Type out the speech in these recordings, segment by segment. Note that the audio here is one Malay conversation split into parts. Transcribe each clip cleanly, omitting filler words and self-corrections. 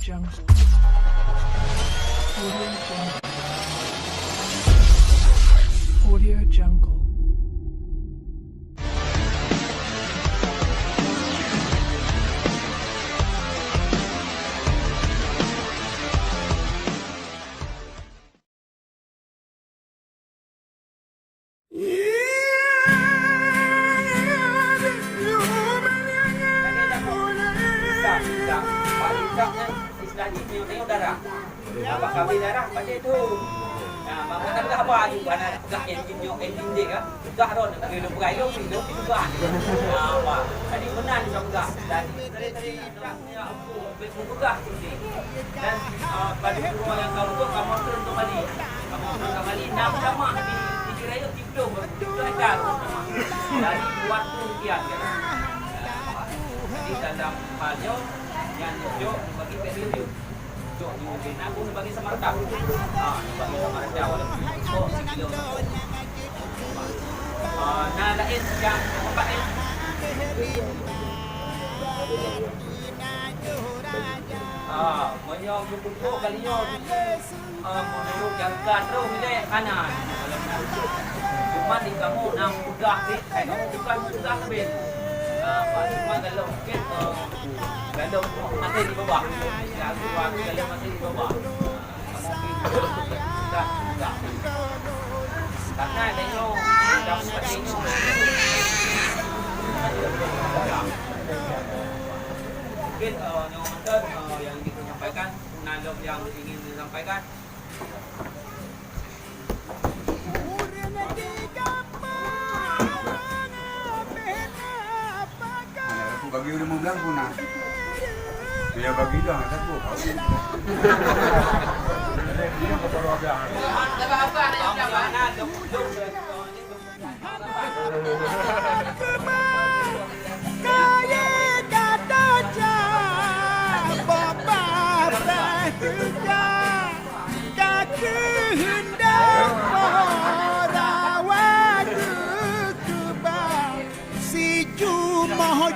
Jungle. Audio Jungle. Audio Jungle. Abang kami darah pada tu. Mak kata dah apa juga nak pegah engine dia kan. Pegah ron tak boleh pegai lu pegah. Apa? Tadi benar dia pegah. Tadi ya aku pegah sini. Dan pada rumah yang kau tu kamu turun kembali. Kamu turun kembali 6 jam di Kiraya tidur belajar. Dari buat rupiah kan. Jadi dalam halnya yang jok bagi periode jok ni mungkin aku bagi samarta. Bagi samarta walaupun kok sikilo. Nah lain yang empat ni. Banyak buku kalinya menurut jangkaan tu milih kanan. Cuma di kamu nak pegah ni, kamu bukan pegah bin. Cuma kalau mungkin kalau masih di bawah, kalau masih di bawah, mungkin sudah. Karena tengok, dapat tengok. Mungkin yang ingin menyampaikan, penalog yang ingin disampaikan. Aku bagi udah mau bilang pun nak. Dia bagi dah tak tahu kau. Dia baru ada. Dapat apa ada yang dapat? Kaya kata jam bapa bertiga kaki hendak merawat kebal si cuma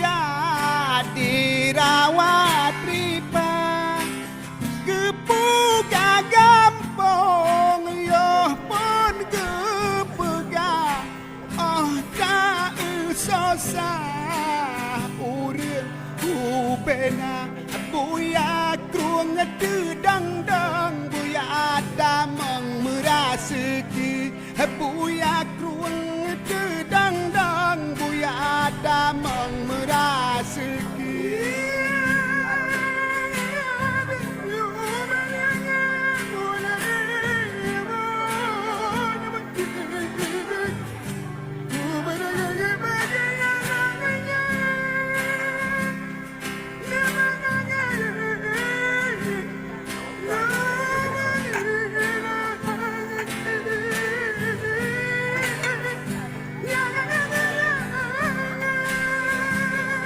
jadi rawat riba kepuga gampong yo pun kepega tak susah urip ubena buya kruang dedang buya damang merasiki buya kruang dedang buya damang merasiki.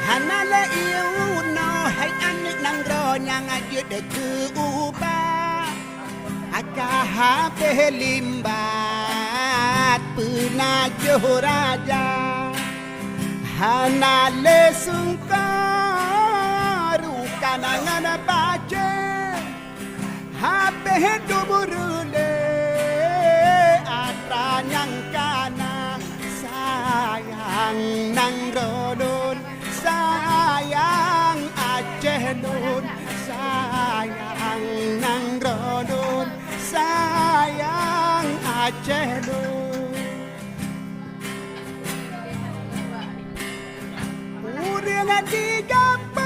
Hanala iu no hai anak nang ro nyang aje de ke ubah akaha pelimbat penajo raja hanale sungkaru kanangan bace habe duburule atra nyang kana sayang nang rodon sayang Aceh Nun sayang nang rodon sayang Aceh Nun urang digapang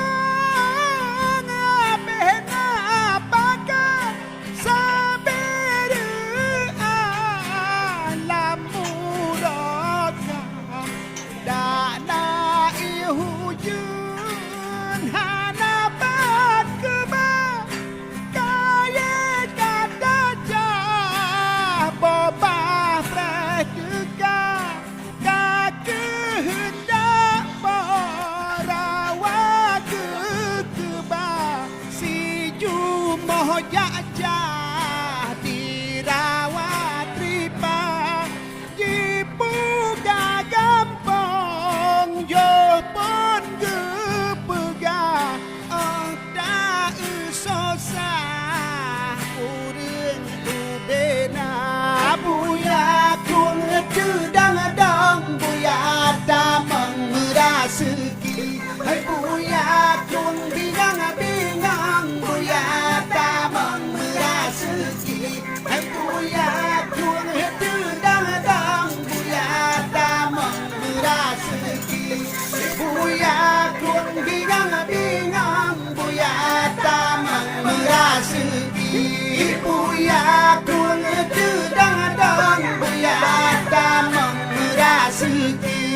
abena apakah sabere alam muraka dana hujun hanabat keba kaya kata jah boba prajuga kaki hendak merawat suka